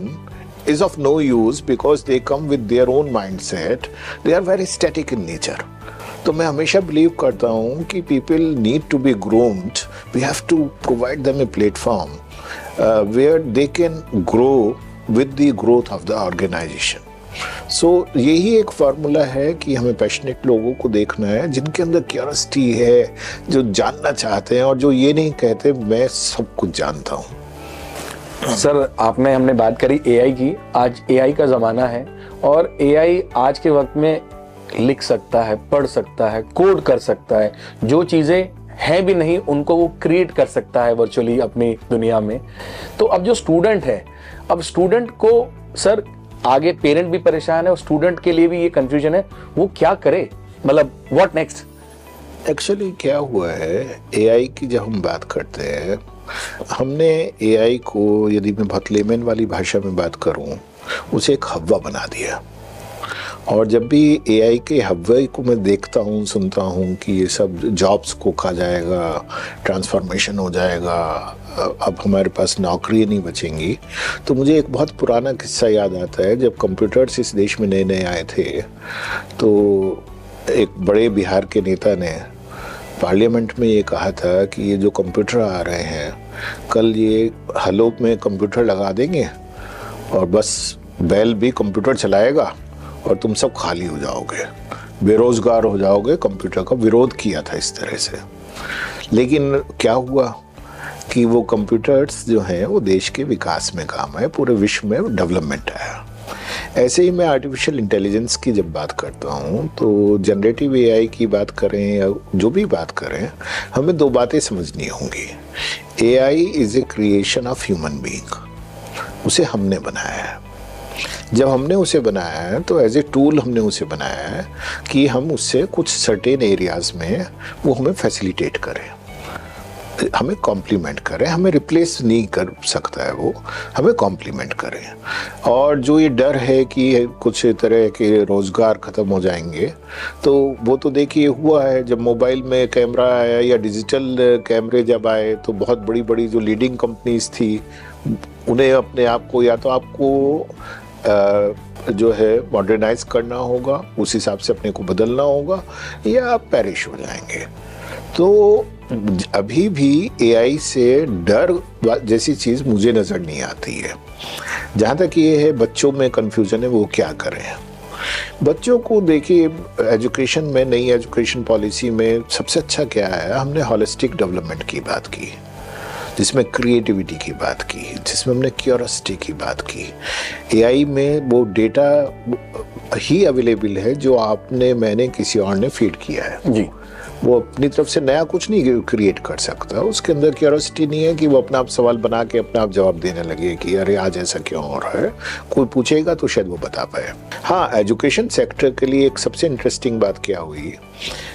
is of no use because they come with their own mindset. They are very static in nature. तो मैं हमेशा believe करता हूँ कि people need to be groomed. We have to provide them a platform where they can grow with the growth of the organization. सो यही एक formula है कि हमें पैशनेट लोगों को देखना है, जिनके अंदर क्यूरियोसिटी है, जो जानना चाहते हैं और जो ये नहीं कहते मैं सब कुछ जानता हूँ। सर हमने बात करी एआई की। आज एआई का ज़माना है, और एआई आज के वक्त में लिख सकता है, पढ़ सकता है, कोड कर सकता है, जो चीज़ें हैं भी नहीं उनको वो क्रिएट कर सकता है वर्चुअली अपनी दुनिया में। तो अब जो स्टूडेंट है, अब स्टूडेंट को सर आगे पेरेंट भी परेशान है और स्टूडेंट के लिए भी ये कंफ्यूजन है, वो क्या करे, मतलब व्हाट नेक्स्ट? एक्चुअली क्या हुआ है, एआई की जब हम बात करते हैं, हमने एआई को, यदि मैं बहुत लेमन वाली भाषा में बात करूं, उसे एक हवा बना दिया। और जब भी एआई के हवा को मैं देखता हूँ, सुनता हूँ कि ये सब जॉब्स को खा जाएगा, ट्रांसफॉर्मेशन हो जाएगा, अब हमारे पास नौकरी नहीं बचेंगी, तो मुझे एक बहुत पुराना किस्सा याद आता है। जब कंप्यूटर्स इस देश में नए नए आए थे, तो एक बड़े बिहार के नेता ने पार्लियामेंट में ये कहा था कि ये जो कंप्यूटर आ रहे हैं, कल ये हलों में कंप्यूटर लगा देंगे और बस बैल भी कंप्यूटर चलाएगा और तुम सब खाली हो जाओगे, बेरोजगार हो जाओगे। कंप्यूटर का विरोध किया था इस तरह से। लेकिन क्या हुआ कि वो कंप्यूटर्स जो हैं वो देश के विकास में काम है, पूरे विश्व में डेवलपमेंट है। ऐसे ही मैं आर्टिफिशियल इंटेलिजेंस की जब बात करता हूँ, तो जनरेटिव एआई की बात करें या जो भी बात करें, हमें 2 बातें समझनी होंगी। AI is a creation of human being, उसे हमने बनाया है। जब हमने उसे बनाया है तो एज ए टूल हमने उसे बनाया है कि हम उससे कुछ सर्टेन एरियाज में वो हमें फैसिलिटेट करें, हमें कॉम्प्लीमेंट करें, हमें रिप्लेस नहीं कर सकता है वो, हमें कॉम्प्लीमेंट करें। और जो ये डर है कि कुछ तरह के रोज़गार ख़त्म हो जाएंगे, तो वो तो देखिए हुआ है। जब मोबाइल में कैमरा आया या डिजिटल कैमरे जब आए तो बहुत बड़ी बड़ी जो लीडिंग कंपनीज थी उन्हें अपने आप को या तो आपको जो है मॉडर्नाइज करना होगा, उस हिसाब से अपने को बदलना होगा, या आप पेरिश हो जाएंगे। तो अभी भी एआई से डर जैसी चीज़ मुझे नज़र नहीं आती है। जहाँ तक ये है बच्चों में कन्फ्यूजन है वो क्या करें। बच्चों को देखिए, एजुकेशन में, नई एजुकेशन पॉलिसी में सबसे अच्छा क्या है, हमने हॉलिस्टिक डेवलपमेंट की बात की, जिसमें क्रिएटिविटी की बात की, जिसमें हमने क्यूरियोसिटी की बात की। एआई में वो डेटा ही अवेलेबल है जो आपने, मैंने, किसी और ने फीड किया है जी। वो अपनी तरफ से नया कुछ नहीं क्रिएट कर सकता। उसके अंदर क्यूरियोसिटी नहीं है कि वो अपना आप सवाल बना के अपना आप जवाब देने लगे कि अरे आज ऐसा क्यों हो रहा है। कोई पूछेगा तो शायद वो बता पाए। हाँ, एजुकेशन सेक्टर के लिए एक सबसे इंटरेस्टिंग बात क्या हुई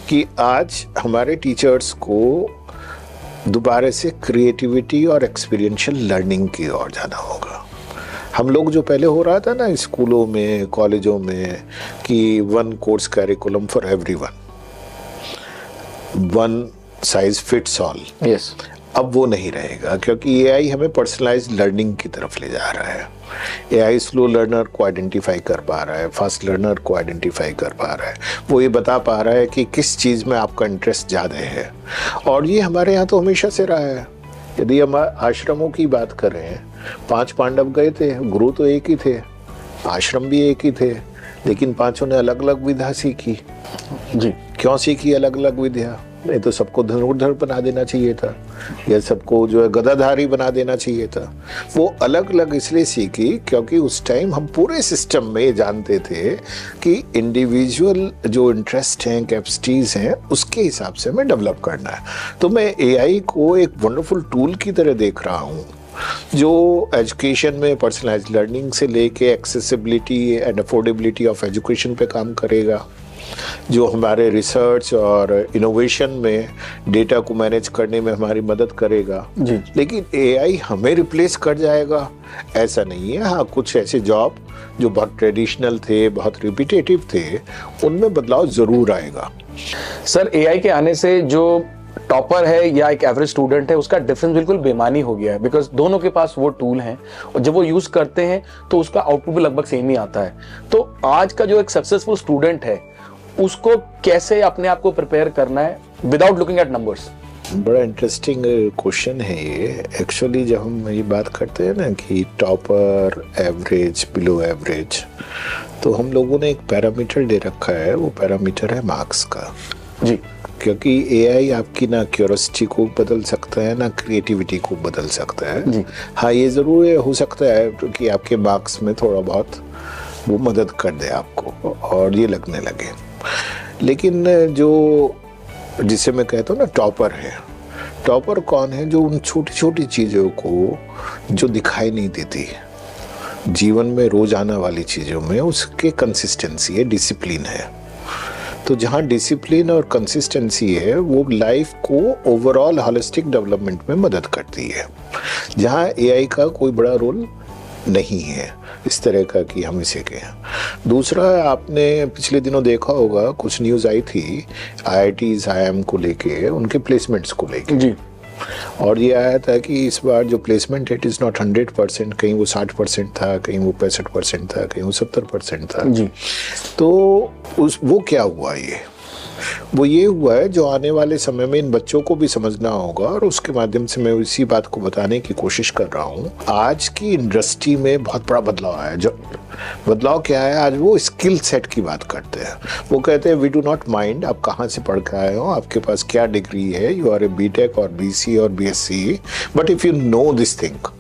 कि आज हमारे टीचर्स को दोबारा से क्रिएटिविटी और एक्सपीरियंशियल लर्निंग की ओर जाना होगा। हम लोग जो पहले हो रहा था ना स्कूलों में, कॉलेजों में, कि one course curriculum for everyone, one size fits all, yes, अब वो नहीं रहेगा, क्योंकि एआई हमें पर्सनलाइज्ड लर्निंग की तरफ ले जा रहा है। एआई स्लो लर्नर को आइडेंटिफाई कर पा रहा है, फास्ट लर्नर को आइडेंटिफाई कर पा रहा है, वो ये बता पा रहा है कि किस चीज़ में आपका इंटरेस्ट ज़्यादा है। और ये हमारे यहाँ तो हमेशा से रहा है। यदि हम आश्रमों की बात करें, 5 पांडव गए थे, गुरु तो एक ही थे, आश्रम भी एक ही थे, लेकिन पांचों ने अलग अलग विधा सीखी जी। क्यों सीखी अलग अलग विधा? नहीं तो सबको धनुर्धर बना देना चाहिए था, या सबको जो है गदाधारी बना देना चाहिए था। वो अलग अलग इसलिए सीखी क्योंकि उस टाइम हम पूरे सिस्टम में जानते थे कि इंडिविजुअल जो इंटरेस्ट हैं, कैपेसिटीज हैं, उसके हिसाब से हमें डेवलप करना है। तो मैं एआई को एक वंडरफुल टूल की तरह देख रहा हूँ जो एजुकेशन में पर्सनलाइज्ड लर्निंग से लेके accessibility and affordability of education पे काम करेगा, जो हमारे रिसर्च और इनोवेशन में डेटा को मैनेज करने में हमारी मदद करेगा जी। लेकिन एआई हमें रिप्लेस कर जाएगा ऐसा नहीं है। हाँ, कुछ ऐसे जॉब जो बहुत ट्रेडिशनल थे, बहुत रिपीटेटिव थे, उनमें बदलाव जरूर आएगा। सर, एआई के आने से जो टॉपर है या एक एवरेज स्टूडेंट है, उसका डिफरेंस बिल्कुल बेमानी हो गया है, बिकॉज दोनों के पास वो टूल हैं और जब वो यूज करते हैं तो उसका आउटपुट भी लगभग सेम ही आता है। तो आज का जो एक सक्सेसफुल स्टूडेंट है उसको कैसे अपने आप को प्रिपेयर करना है विदाउट लुकिंग एट नंबर्स? बड़ा इंटरेस्टिंग क्वेश्चन है ये। एक्चुअली जब हम ये बात करते हैं ना कि टॉपर, एवरेज, बिलो एवरेज, तो हम लोगों ने एक पैरामीटर दे रखा है, वो पैरामीटर है मार्क्स का जी। क्योंकि एआई आपकी ना क्यूरियोसिटी को बदल सकता है ना क्रिएटिविटी को बदल सकता है जी। हाँ, ये ज़रूर हो सकता है कि आपके मार्क्स में थोड़ा बहुत वो मदद कर दे आपको और ये लगने लगे। लेकिन जो जिसे मैं कहता हूँ ना टॉपर है, टॉपर कौन है? जो उन छोटी छोटी चीज़ों को जो दिखाई नहीं देती जीवन में, रोज़ाना वाली चीज़ों में उसके कंसिस्टेंसी है, डिसिप्लिन है। तो जहाँ डिसिप्लिन और कंसिस्टेंसी है वो लाइफ को ओवरऑल होलिस्टिक डेवलपमेंट में मदद करती है, जहाँ एआई का कोई बड़ा रोल नहीं है इस तरह का कि हम इसे कहें। दूसरा, आपने पिछले दिनों देखा होगा, कुछ न्यूज़ आई थी आईआईटीज़, आईआईएम को लेके, उनके प्लेसमेंट्स को लेके जी। और ये आया था कि इस बार जो प्लेसमेंट इट इज़ नॉट 100%, कहीं वो 60% था, कहीं वो 65% था, कहीं वो 70% था जी। तो वो क्या हुआ? वो ये हुआ है जो आने वाले समय में इन बच्चों को भी समझना होगा, और उसके माध्यम से मैं इसी बात को बताने की कोशिश कर रहा हूँ। आज की इंडस्ट्री में बहुत बड़ा बदलाव आया। जो बदलाव क्या है, आज वो स्किल सेट की बात करते हैं। वो कहते हैं वी डू नॉट माइंड आप कहाँ से पढ़ के आए हो, आपके पास क्या डिग्री है, यू आर ए बीटेक और बीसी और BSc, but if you know this thing,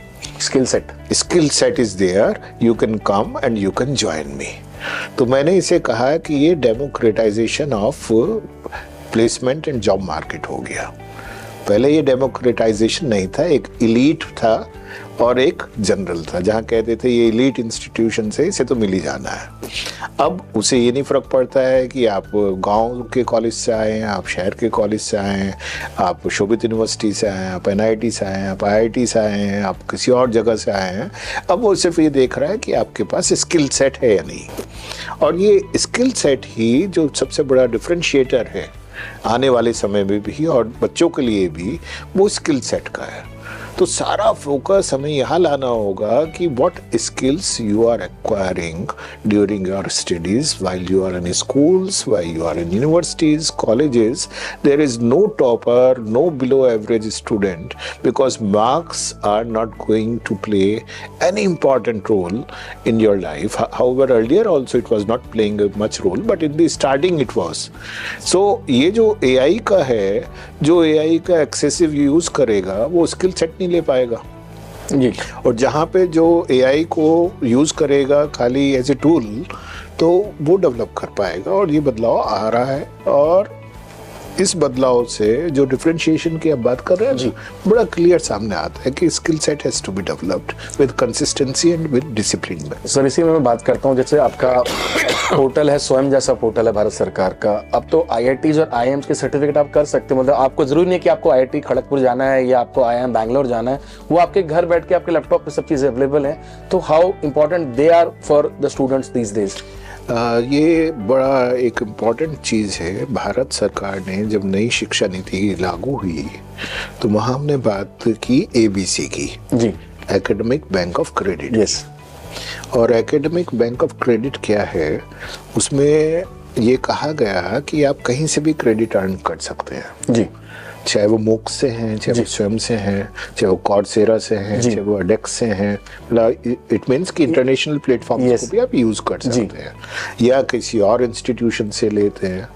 skill set is there, you can come and you can join me। तो मैंने इसे कहा कि ये democratisation of placement and job market हो गया। पहले ये डेमोक्रेटाइजेशन नहीं था, एक इलीट था और एक जनरल था, जहाँ कहते थे ये एलीट इंस्टीट्यूशन से, इसे तो मिल ही जाना है। अब उसे ये नहीं फर्क पड़ता है कि आप गांव के कॉलेज से आए हैं, आप शहर के कॉलेज से आए हैं, आप शोभित यूनिवर्सिटी से आए हैं, आप NIT से आए हैं, आप IIT से आए हैं, आप किसी और जगह से आए हैं। अब वो सिर्फ ये देख रहा है कि आपके पास स्किल सेट है या नहीं। और ये स्किल सेट ही जो सबसे बड़ा डिफरेंशिएटर है आने वाले समय में भी और बच्चों के लिए भी, वो स्किल सेट का है। तो सारा फोकस हमें यहाँ लाना होगा कि what skills you are acquiring during your studies, while you are in schools, while you are in universities, colleges. There is no topper, no below average student, because marks are not going to play any important role in your life. However, earlier also it was not playing a much role, but in the starting it was. So ये जो AI का है, जो AI का excessive use करेगा, वो skill set नहीं ले पाएगा जी। और जहाँ पे जो AI को यूज करेगा खाली एज ए टूल, तो वो डेवलप कर पाएगा। और ये बदलाव आ रहा है, और इस बदलाव से जो डिफरेंशिएशन की आप बात कर रहे हैं जी, बड़ा क्लियर सामने आता है कि skill set has to be developed with consistency and with discipline. Sir इसी में मैं बात करता हूँ, जैसे आपका पोर्टल है, स्वयं जैसा पोर्टल है भारत सरकार का। अब तो IITs और IIMs के सर्टिफिकेट आप कर सकते हो, मतलब आपको जरूरी नहीं है कि आपको IIT खड़गपुर जाना है या आपको IIM बैंगलोर जाना है, वो आपके घर बैठ के आपके लैपटॉप पे सब चीजें अवेलेबल हैं। तो how important they are for the students these days? ये बड़ा एक इम्पॉर्टेंट चीज़ है। भारत सरकार ने जब नई शिक्षा नीति लागू हुई तो वहाँ हमने बात की ABC की जी, academic bank of credit. Yes. और एकेडमिक बैंक ऑफ क्रेडिट क्या है, उसमें ये कहा गया कि आप कहीं से भी क्रेडिट अर्न कर सकते हैं जी, चाहे वो MOOC से हैं, चाहे वो स्वयं से हैं, चाहे वो कॉर्सेरा से हैं, चाहे वो एडेक्स से हैं। मतलब इट मीन्स कि इंटरनेशनल प्लेटफॉर्म को भी आप यूज कर सकते हैं, या किसी और इंस्टीट्यूशन से लेते हैं।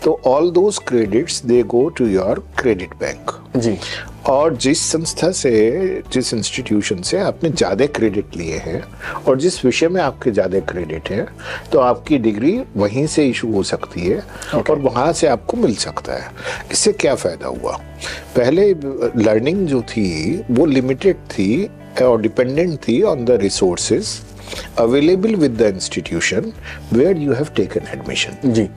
तो all those credits they go to your credit bank जी। और जिस संस्था से, जिस इंस्टीट्यूशन से आपने ज़्यादा क्रेडिट लिए हैं और जिस विषय में आपके ज़्यादा क्रेडिट है, तो आपकी डिग्री वहीं से इशू हो सकती है और वहाँ से आपको मिल सकता है। इससे क्या फ़ायदा हुआ? पहले लर्निंग जो थी वो लिमिटेड थी और डिपेंडेंट थी on the resources available with the institution where you have taken admission जी।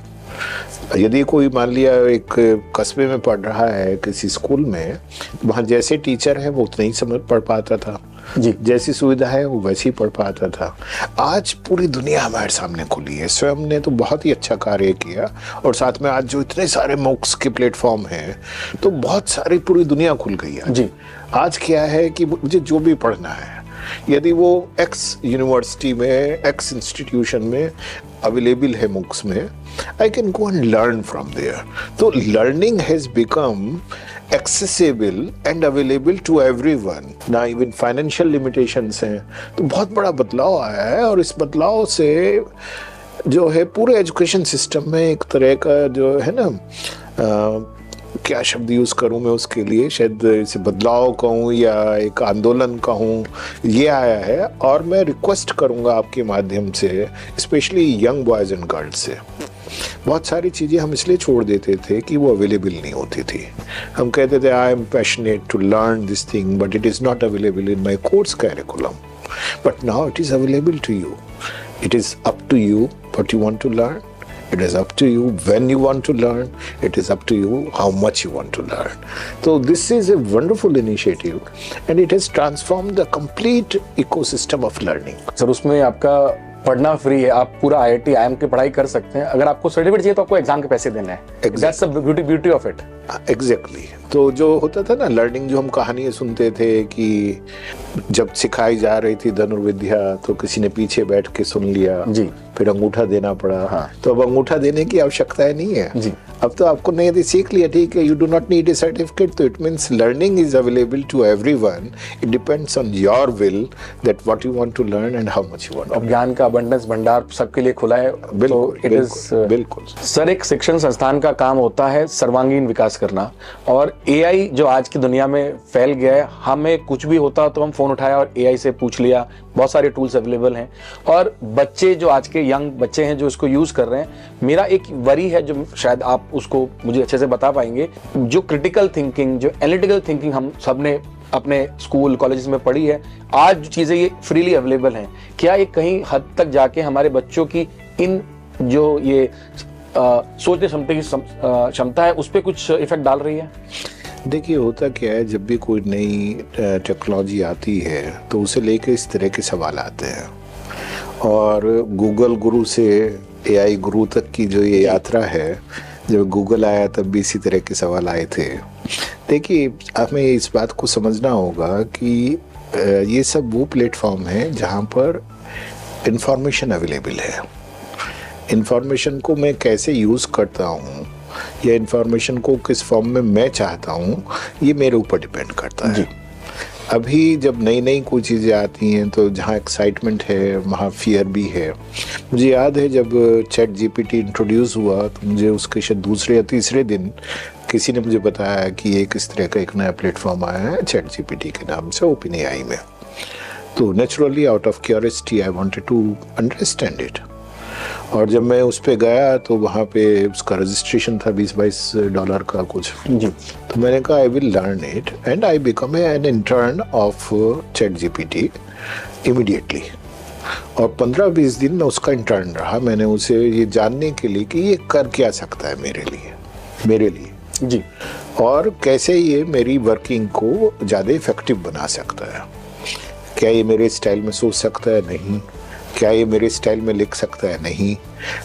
यदि कोई मान लिया एक कस्बे में पढ़ रहा है किसी स्कूल में, वहाँ जैसे टीचर है वो उतना ही समझ पढ़ पाता था जी, जैसी सुविधा है वो वैसे ही पढ़ पाता था। आज पूरी दुनिया हमारे सामने खुली है। स्वयं ने तो बहुत ही अच्छा कार्य किया, और साथ में आज जो इतने सारे MOOCs के प्लेटफॉर्म हैं, तो बहुत सारी पूरी दुनिया खुल गई है जी। आज क्या है कि मुझे जो भी पढ़ना है, यदि वो X यूनिवर्सिटी में, X इंस्टीट्यूशन में अवेलेबल है MOOCs में, I can go and learn from there. So learning has become accessible and available to everyone. Now even financial limitations हैं, तो बहुत बड़ा बदलाव आया है। और इस बदलाव से जो है पूरे एजुकेशन सिस्टम में एक तरह का जो है ना, क्या शब्द यूज़ करूँ मैं उसके लिए, शायद इसे बदलाव कहूँ या एक आंदोलन कहूँ, ये आया है। और मैं रिक्वेस्ट करूँगा आपके माध्यम से, specially young boys and girls से, बहुत सारी चीज़ें हम इसलिए छोड़ देते थे कि वो अवेलेबल नहीं होती थी। हम कहते थे I am passionate to learn this thing but it is not available in my course curriculum, but now it is available to you. It is up to you what you want to learn, it is up to you when you want to learn, it is up to you how much you want to learn. So this is a wonderful initiative and it has transformed the complete ecosystem of learning. Sir उसमें आपका पढ़ना free है, आप पूरा IIT IIM की पढ़ाई कर सकते हैं। अगर आपको सर्टिफिकेट चाहिए तो आपको एग्जाम के पैसे देने हैं। That's the beauty of it. Exactly. तो जो होता था ना लर्निंग, जो हम कहानियाँ सुनते थे कि जब सिखाई जा रही थी धनुर्विद्या तो किसी ने पीछे बैठ के सुन लिया जी, फिर अंगूठा देना पड़ा। हाँ। तो अब अंगूठा देने की आवश्यकता नहीं है जी। अब तो आपको नहीं, यदि सीख लिया ठीक है, you do not need a certificate. तो it means learning is available to everyone. It depends on your will that what you want to learn and how much you want. अब ज्ञान का अबंडेंस भंडार सबके लिए खुला है। बिल्कुल, इट इज बिल्कुल। सर एक शिक्षण संस्थान का काम होता है सर्वांगीण विकास करना, और AI जो आज की दुनिया में फैल गया है, हमें कुछ भी होता तो हम फोन उठाया और AI से पूछ लिया। बहुत सारे टूल्स अवेलेबल हैं, और बच्चे जो आज के यंग बच्चे हैं जो इसको यूज कर रहे हैं, मेरा एक वरी है जो शायद आप उसको मुझे अच्छे से बता पाएंगे। जो क्रिटिकल थिंकिंग, जो एनालिटिकल थिंकिंग हम सब ने अपने स्कूल कॉलेजेस में पढ़ी है, आज जो चीजें ये फ्रीली अवेलेबल हैं, क्या ये कहीं हद तक जाके हमारे बच्चों की इन जो ये सोचने क्षमता है उस पर कुछ इफेक्ट डाल रही है? देखिए, होता क्या है, जब भी कोई नई टेक्नोलॉजी आती है तो उसे लेके इस तरह के सवाल आते हैं, और गूगल गुरु से एआई गुरु तक की जो ये यात्रा है, जब गूगल आया तब भी इसी तरह के सवाल आए थे। देखिए, हमें इस बात को समझना होगा कि ये सब वो प्लेटफॉर्म है जहाँ पर इंफॉर्मेशन अवेलेबल है। इंफॉर्मेशन को मैं कैसे यूज़ करता हूँ या इंफॉर्मेशन को किस फॉर्म में मैं चाहता हूँ, ये मेरे ऊपर डिपेंड करता है। अभी जब नई नई कोई चीज़ें आती हैं तो जहाँ एक्साइटमेंट है वहाँ फियर भी है। मुझे याद है जब चैट जीपीटी इंट्रोड्यूस हुआ तो मुझे उसके शायद दूसरे या तीसरे दिन किसी ने मुझे बताया कि एक इस तरह का एक नया प्लेटफॉर्म आया है चैट जीपीटी के नाम से ओपन एआई में। तो naturally out of curiosity I wanted to understand it, और जब मैं उस पर गया तो वहाँ पे उसका रजिस्ट्रेशन था $20-22 का कुछ जी। तो मैंने कहा I will learn it and I become an intern of chat GPT immediately. और 15-20 दिन में उसका इंटर्न रहा। मैंने उसे ये जानने के लिए कि ये कर क्या सकता है मेरे लिए जी, और कैसे ये मेरी वर्किंग को ज़्यादा इफेक्टिव बना सकता है। क्या ये मेरे स्टाइल में सोच सकता है? नहीं। क्या ये मेरे स्टाइल में लिख सकता है? नहीं।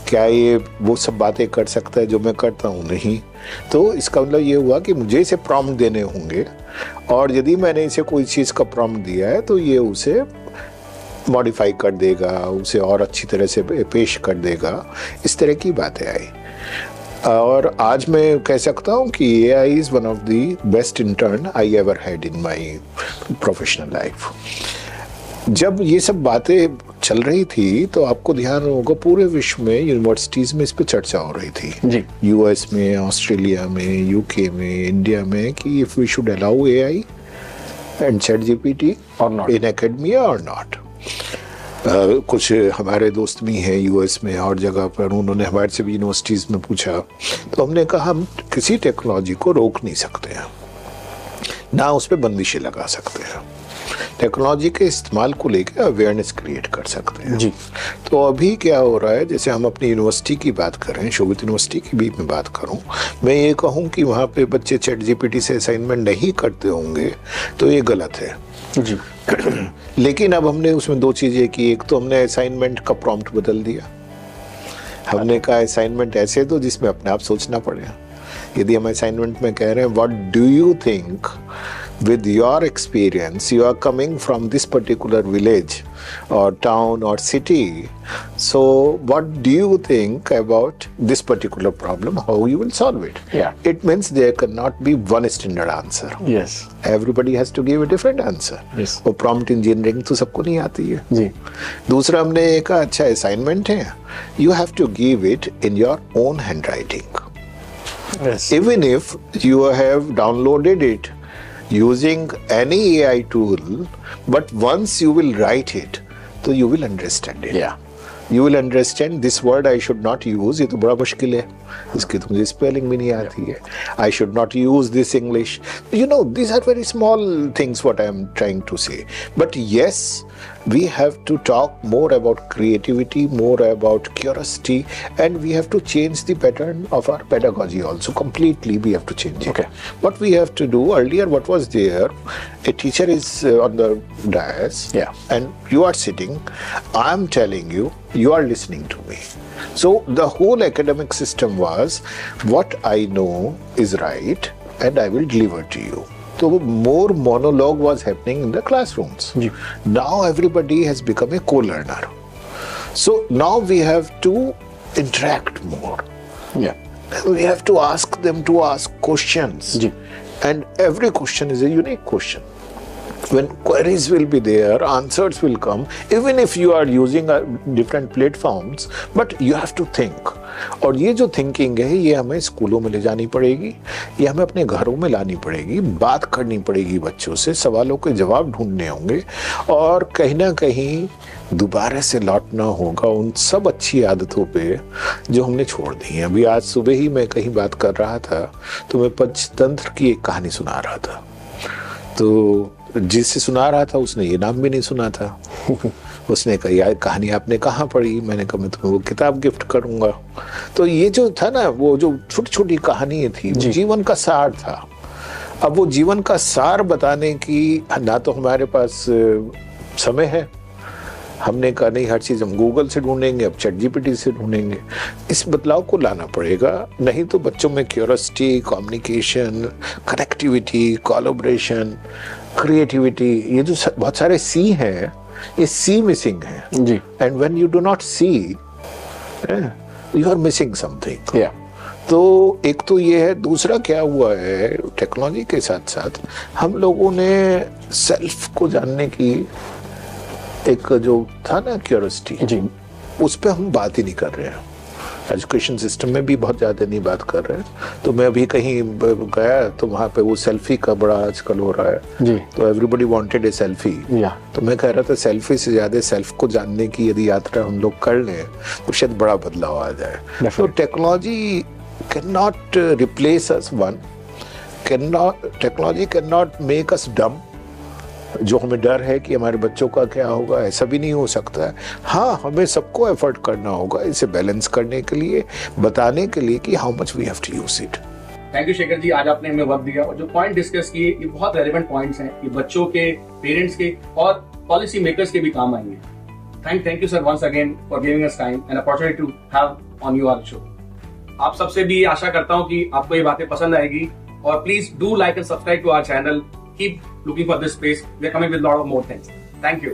क्या ये वो सब बातें कर सकता है जो मैं करता हूँ? नहीं। तो इसका मतलब ये हुआ कि मुझे इसे प्रॉम्प्ट देने होंगे, और यदि मैंने इसे कोई चीज़ का प्रॉम्प्ट दिया है तो ये उसे मॉडिफाई कर देगा, उसे और अच्छी तरह से पेश कर देगा। इस तरह की बातें आई, और आज मैं कह सकता हूँ कि AI is one of the best intern I ever had in my professional life. जब ये सब बातें चल रही थी तो आपको ध्यान होगा पूरे विश्व में यूनिवर्सिटीज़ में इस पे चर्चा हो रही थी जी। US में, ऑस्ट्रेलिया में, UK में, इंडिया में, कि if we should allow AI and ChatGPT in academia और नॉट। कुछ हमारे दोस्त भी हैं US में और जगह पर, उन्होंने हमारे से भी यूनिवर्सिटीज़ में पूछा, तो हमने कहा हम किसी टेक्नोलॉजी को रोक नहीं सकते हैं, ना उस पर बंदिशें लगा सकते हैं। टेक्नोलॉजी के इस्तेमाल को लेकर अवेयरनेस क्रिएट कर सकते हैं जी। तो अभी क्या हो रहा है, जैसे हम अपनी यूनिवर्सिटी की बात करें, शोभित यूनिवर्सिटी की भी मैं बात करूं, मैं ये कहूं कि वहाँ पे बच्चे चैट जीपीटी से असाइनमेंट नहीं करते होंगे तो ये गलत है जी। लेकिन अब हमने उसमें दो चीज़ें की। एक तो हमने असाइनमेंट का प्रॉम्प्ट बदल दिया। हमने कहा असाइनमेंट ऐसे दो जिसमें अपने आप सोचना पड़े। यदि हम असाइनमेंट में कह रहे हैं what do you think with your experience, you are coming from this particular village or town or city, so what do you think about this particular problem, how you will solve it? Yeah, it means there cannot be one standard answer. Yes, everybody has to give a different answer. Yes, वो prompt engineering तो सबको नहीं आती है जी। दूसरा हमने एक अच्छा assignment है, you have to give it in your own handwriting. Yes, even if you have downloaded it using any AI tool, but once you will write it, so you will understand it. Yeah. You will understand this word I should not use. ये तो बड़ा मुश्किल है, इसकी तो मुझे spelling भी नहीं आती है. I should not use this English. You know, these are very small things what I am trying to say. But yes, we have to talk more about creativity, more about curiosity, and we have to change the pattern of our pedagogy also. Completely we have to change it. Okay. What we have to do, earlier what was there, a teacher is on the dais, and you are sitting, I am telling you, you are listening to me. So the whole academic system was, what I know is right and I will deliver to you. So more monologue was happening in the classrooms. Now everybody has become a co-learner. So now we have to interact more. Yeah. We have to ask them to ask questions. And every question is a unique question. When queries will be there, answers will come, even if you are using different platforms, but you have to think. और ये जो thinking है ये हमें स्कूलों में ले जानी पड़ेगी, ये हमें अपने घरों में लानी पड़ेगी, बात करनी पड़ेगी बच्चों से, सवालों के जवाब ढूंढने होंगे, और कहीं ना कहीं दोबारा से लौटना होगा उन सब अच्छी आदतों पे जो हमने छोड़ दी हैं। अभी आज सुबह ही मैं कहीं बात कर रहा था तो मैं पंचतंत्र की एक कहानी सुना रहा था। तो जिससे सुना रहा था उसने ये नाम भी नहीं सुना था। उसने कहा यार कहानी आपने कहाँ पढ़ी? मैंने कहा मैं तुम्हें वो किताब गिफ्ट करूंगा। तो ये जो था ना, वो जो छोटी छोटी कहानी थी, वो जीवन का सार था। अब वो जीवन का सार बताने की ना तो हमारे पास समय है। हमने कहा नहीं, हर चीज हम गूगल से ढूंढेंगे, अब ChatGPT से ढूंढेंगे। इस बदलाव को लाना पड़ेगा, नहीं तो बच्चों में curiosity, communication, connectivity, collaboration, creativity, ये जो बहुत सारे सी हैं, ये सी मिसिंग है जी। And when you do not see, you are missing something. तो एक तो ये है। दूसरा क्या हुआ है, टेक्नोलॉजी के साथ साथ हम लोगों ने सेल्फ को जानने की एक जो था ना क्यूरियोसिटी जी, उस पर हम बात ही नहीं कर रहे हैं। एजुकेशन सिस्टम में भी बहुत ज्यादा नहीं बात कर रहे हैं। तो मैं अभी कहीं गया तो वहाँ पे वो सेल्फी का बड़ा आजकल हो रहा है जी। तो एवरीबॉडी वांटेड ए सेल्फी। तो मैं कह रहा था सेल्फी से ज्यादा सेल्फ को जानने की यदि यात्रा हम लोग कर लें तो शायद बड़ा बदलाव आ जाए। तो technology can not replace us, technology can not make us डम। जो हमें डर है कि हमारे बच्चों का क्या होगा, ऐसा भी नहीं हो सकता है। हाँ, हमें सबको एफर्ट करना होगा इसे बैलेंस करने के लिए, बताने के लिए कि how much we have to use it. Thank you Shekhar ji, आज आपने हमें वक्त दिया और जो पॉइंट डिस्कस किए ये बहुत रेलेवेंट पॉइंट्स हैं, ये बच्चों के, पेरेंट्स के और पॉलिसी मेकर्स के भी काम आएंगे। Thank you sir once again for giving us time and opportunity to have on your show. आप सबसे भी आशा करता हूँ कि आपको ये बातें पसंद आएगी और please do like and subscribe to our channel. Keep looking for this space. We are coming with a lot of more things. Thank you.